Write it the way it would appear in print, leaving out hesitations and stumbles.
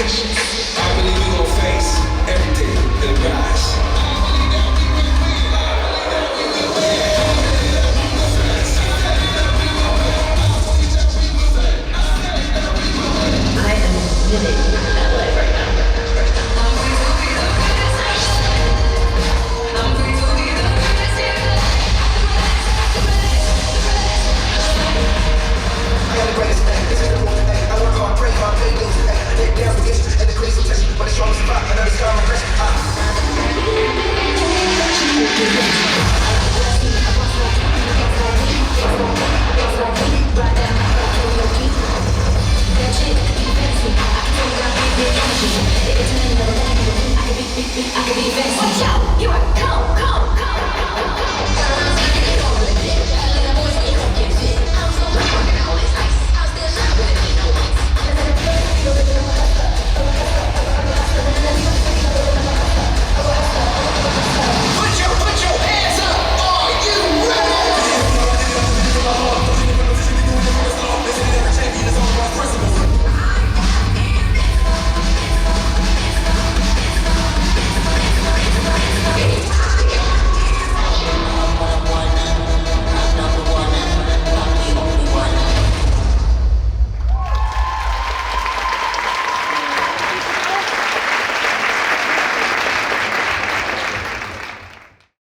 I believe we gon' face everything and rise. I am living that life right now. I got the greatest thing. This is the one thing. I work hard, pray hard, pay bills. I get down for this and the crazy test, but the strong survive. Another scar on my wrist. I could be fancy.